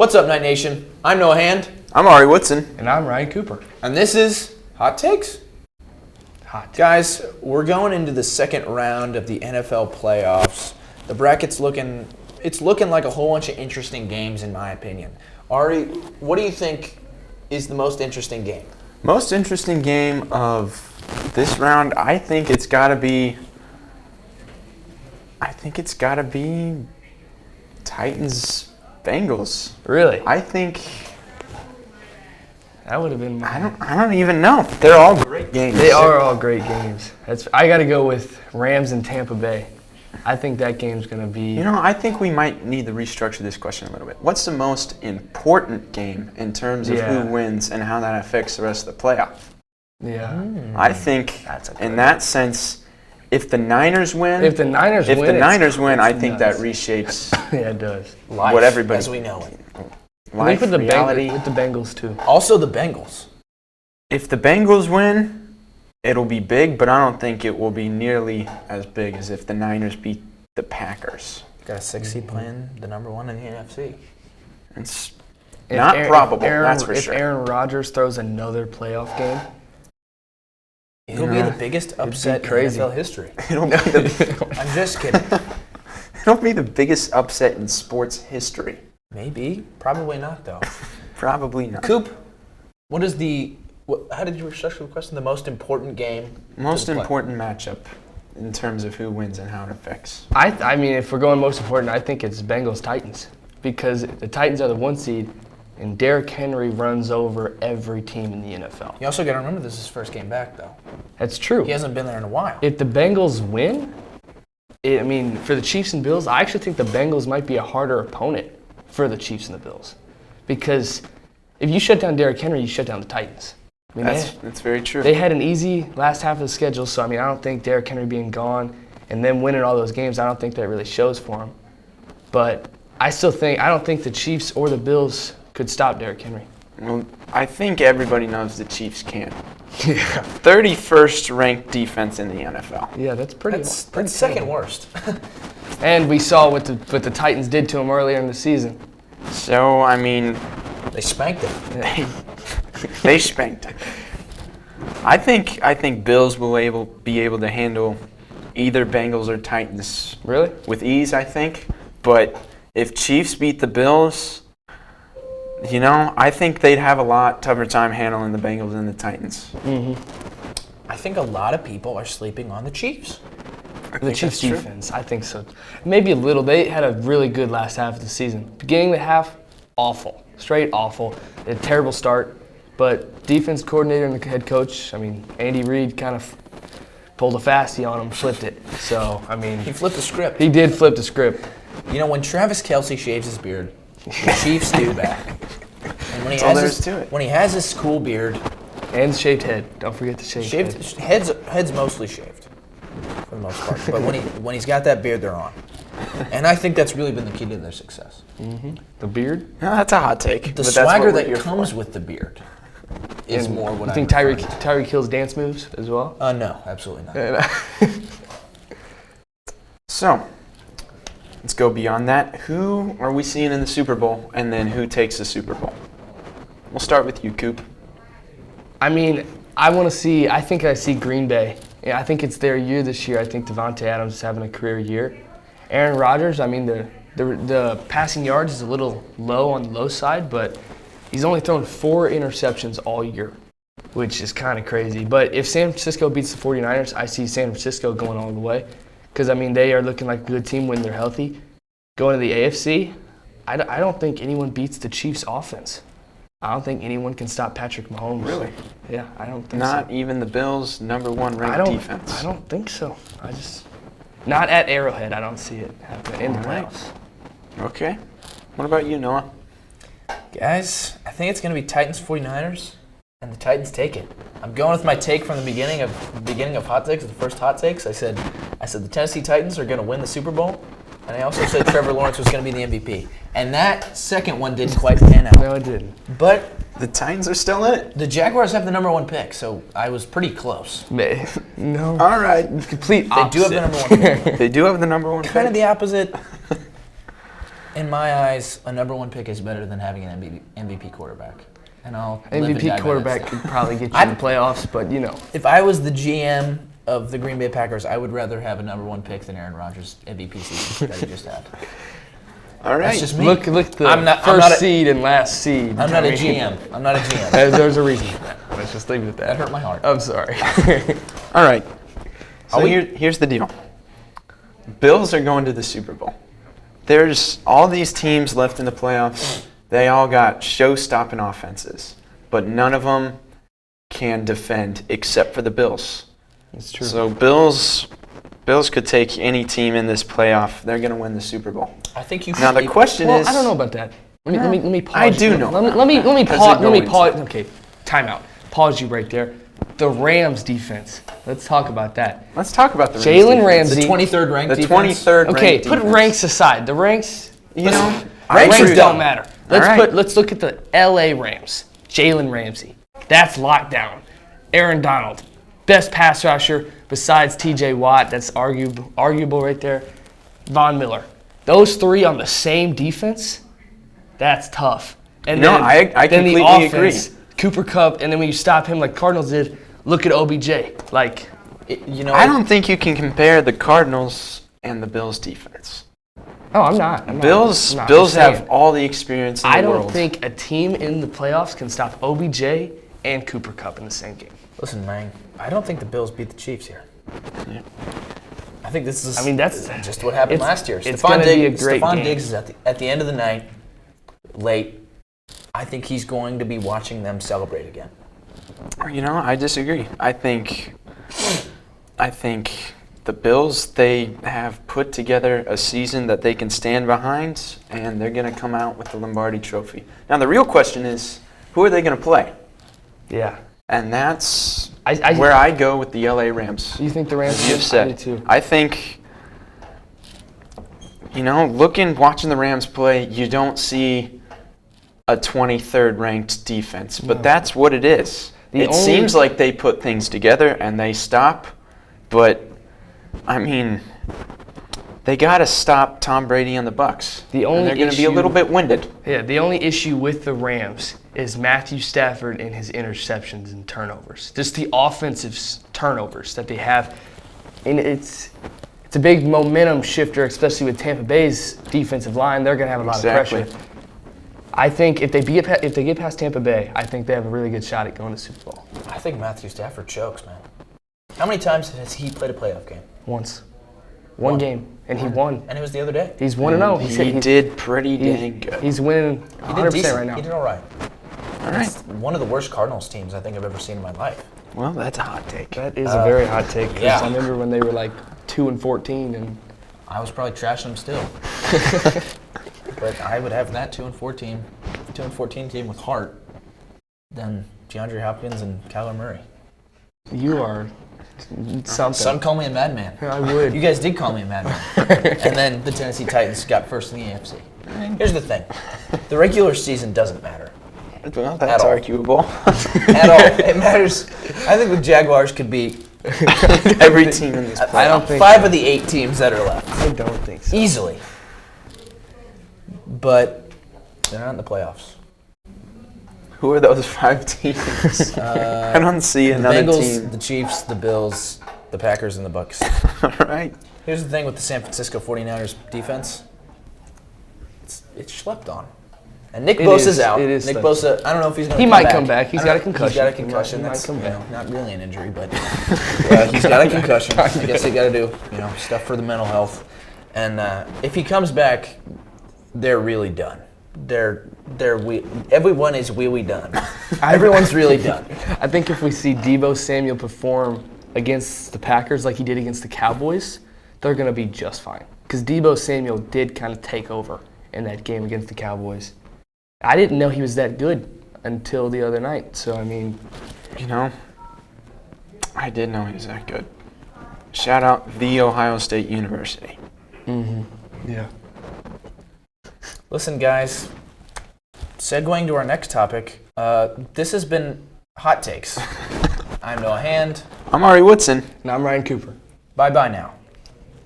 What's up, Night Nation? I'm Noah Hand. I'm Ari Woodson. And I'm Ryan Cooper. And this is Hot Takes. Hot Takes. Guys, we're going into the second round of the NFL playoffs. The bracket's looking like a whole bunch of interesting games, in my opinion. Ari, what do you think is the most interesting game? Most interesting game of this round, I think it's got to be Titans Bengals. Really? I think That would have been mine. I don't even know. They're all great games. They are all great games. I got to go with Rams and Tampa Bay. I think that game's going to be... You know, I think we might need to restructure this question a little bit. What's the most important game in terms of who wins and how that affects the rest of the playoff? Yeah. I think, in that sense, if the Niners win, If the Niners win, I think that reshapes yeah, it does. Life, what everybody as we know it. life, I think reality. with the Bengals, too. Also, the Bengals. If the Bengals win, it'll be big, but I don't think it will be nearly as big as if the Niners beat the Packers. Got a 6 seed playing the number one in the NFC. It's not probable, that's for sure. If Aaron Rodgers throws another playoff game, It'll be the biggest upset in crazy. NFL history. It'll be I'm just kidding. it'll be the biggest upset in sports history. Maybe. Probably not, though. Probably not. Coop, how did you restructure the question? The most important game? Most important matchup in terms of who wins and how it affects. I mean, if we're going most important, I think it's Bengals-Titans. Because the Titans are the 1 seed, and Derrick Henry runs over every team in the NFL. You also got to remember this is his first game back, though. That's true. He hasn't been there in a while. If the Bengals win, for the Chiefs and Bills, I actually think the Bengals might be a harder opponent for the Chiefs and the Bills. Because if you shut down Derrick Henry, you shut down the Titans. I mean, That's very true. They had an easy last half of the schedule, so I don't think Derrick Henry being gone and them winning all those games, I don't think that really shows for him. But I don't think the Chiefs or the Bills could stop Derrick Henry. Well, I think everybody knows the Chiefs can. Yeah. 31st ranked defense in the NFL. Yeah, that's pretty. That's second worst. And we saw what the Titans did to him earlier in the season. So, I mean, They spanked him. they spanked it. I think Bills will be able to handle either Bengals or Titans Really? with ease, I think. But if Chiefs beat the Bills, I think they'd have a lot tougher time handling the Bengals than the Titans. Mm-hmm. I think a lot of people are sleeping on the Chiefs. The Chiefs defense, I think so. Maybe a little. They had a really good last half of the season. Beginning of the half, awful. Straight awful. They had a terrible start. But defense coordinator and the head coach, Andy Reid kind of pulled a fastie on him, flipped it. So, He flipped the script. he did flip the script. When Travis Kelce shaves his beard, the Chiefs do back. And when he has his cool beard, And shaved head. Don't forget the shaved head. head's mostly shaved for the most part. But when he's got that beard, they're on. And I think that's really been the key to their success. Mm-hmm. The beard? No, that's a hot take. The swagger that comes with the beard is more what I think. Tyreek Hill's dance moves as well? No, absolutely not. So, let's go beyond that. Who are we seeing in the Super Bowl, and then who takes the Super Bowl? We'll start with you, Coop. I think I see Green Bay. Yeah, I think it's their year this year. I think Devontae Adams is having a career year. Aaron Rodgers, the passing yards is a little low on the low side, but he's only thrown 4 interceptions all year, which is kind of crazy. But if San Francisco beats the 49ers, I see San Francisco going all the way. Because, they are looking like a good team when they're healthy. Going to the AFC, I don't think anyone beats the Chiefs' offense. I don't think anyone can stop Patrick Mahomes. Really? Yeah, I don't think so. Not even the Bills' number 1 ranked defense. I don't think so. Not at Arrowhead. I don't see it happening in the playoffs. Okay. What about you, Noah? Guys, I think it's going to be Titans 49ers, and the Titans take it. I'm going with my take from the beginning of Hot Takes, the first Hot Takes. I said the Tennessee Titans are going to win the Super Bowl, and I also said Trevor Lawrence was going to be the MVP. And that second one didn't quite pan out. No, it didn't. But the Titans are still in it. The Jaguars have the number 1 pick, so I was pretty close. No. All right. Complete opposite. They do have the number 1 pick. They do have the number 1 pick. Kind of the opposite. In my eyes, a number 1 pick is better than having an MVP quarterback. And I'll live and die by MVP that quarterback statement. could probably get you in the playoffs, but you know. If I was the GM of the Green Bay Packers, I would rather have a number 1 pick than Aaron Rodgers' MVP season that he just had. All right. That's just me. Look at the I'm not first a- seed and last seed. I'm not a I mean, GM. I'm not a GM. There's a reason for that. Let's just leave it at That that. hurt my heart. I'm sorry. All right. So Are we- here's the deal. Bills are going to the Super Bowl. There's all these teams left in the playoffs. They all got show-stopping offenses, but none of them can defend except for the Bills. It's true. So Bills could take any team in this playoff. They're going to win the Super Bowl. I think you should. Now the question Well, is, I don't know about that. Let me pause. I do know. Let me Because pause. they're Let me going pause. to. Okay, timeout. Pause you right there. The Rams defense. Let's talk about that. Let's talk about the Rams Jalen defense. Ramsey. the 23rd ranked The defense. 23rd Okay, ranked put defense. ranks aside. The ranks. You know, Ranks Ranks are don't dumb. matter. right. Let's look at the LA Rams. Jalen Ramsey. That's locked down. Aaron Donald. Best pass rusher besides TJ Watt. That's arguable right there. Von Miller. Those 3 on the same defense, that's tough. And No, I then the completely offense, Cooper Kupp, and then when you stop him like Cardinals did, look at OBJ. Like, You know, I don't think you can compare the Cardinals and the Bills defense. oh, I'm not. Bills I'm have saying. all the experience in I the don't world. think a team in the playoffs can stop OBJ and Cooper Kupp in the same game. Listen, man. I don't think the Bills beat the Chiefs here. Yeah. I think this is. I mean, that's just what happened it's- last year. it's Stephon gonna be a Diggs. great Stephon game. Diggs is at the end of the night, late. I think he's going to be watching them celebrate again. You know, I disagree. I think the Bills, they have put together a season that they can stand behind, and they're going to come out with the Lombardi Trophy. Now, the real question is, who are they going to play? Yeah. And that's I- where I go with the LA Rams. You think the Rams? As you've I said, do too. I think, you know, watching the Rams play, you don't see a 23rd ranked defense, but No. that's what it is. The It only- seems like they put things together and they stop, but I mean, they got to stop Tom Brady and the Bucks. The And only they're going to be a issue- little bit winded. Yeah. The only issue with the Rams is Matthew Stafford and his interceptions and turnovers. Just the offensive turnovers that they have, and it's a big momentum shifter, especially with Tampa Bay's defensive line. They're going to have a lot Exactly. of pressure. I think if they get past Tampa Bay, I think they have a really good shot at going to the Super Bowl. I think Matthew Stafford chokes, man. How many times has he played a playoff game? Once, one game, and he won. And it was the other day. He's 1-0. He did pretty dang good. He's winning He 100% did decent. right now. He did all right. All right. It's one of the worst Cardinals teams I think I've ever seen in my life. Well, that's a hot take. That is a very hot take. 'Cause yeah. I remember when they were like 2-14, and I was probably trashing them still. But I would have that 2-14 team with heart than DeAndre Hopkins and Kyler Murray. you are something. Some call me a madman. I would. You guys did call me a madman. And then the Tennessee Titans got first in the AFC. Here's the thing. The regular season doesn't matter Well, that's all. arguable. at all. It matters. I think the Jaguars could beat Every team in this I don't think 5 so. of the 8 teams that are left. I don't think so. Easily. But they're not in the playoffs. Who are those 5 teams? I don't see The another Bengals, team. the Chiefs, the Bills, the Packers, and the Bucks. All right. Here's the thing with the San Francisco 49ers defense. It's slept on. And Nick It Bosa's is. out. It is Nick slept Bosa, I don't know if he's going to He come might back. come back. He's I got a don't- concussion. He's got a He might- concussion. he might That's come you know, back. not really an injury, but he's got a concussion. I guess they got to do stuff for the mental health. And if he comes back, they're really done. Everyone is really done. Everyone's really done. I think if we see Deebo Samuel perform against the Packers like he did against the Cowboys, they're going to be just fine. Because Deebo Samuel did kind of take over in that game against the Cowboys. I didn't know he was that good until the other night. So, I mean, You know, I did know he was that good. Shout out The Ohio State University. yeah. Listen, guys, segueing to our next topic, this has been Hot Takes. I'm Noah Hand. I'm Ari Woodson. And I'm Ryan Cooper. Bye-bye now.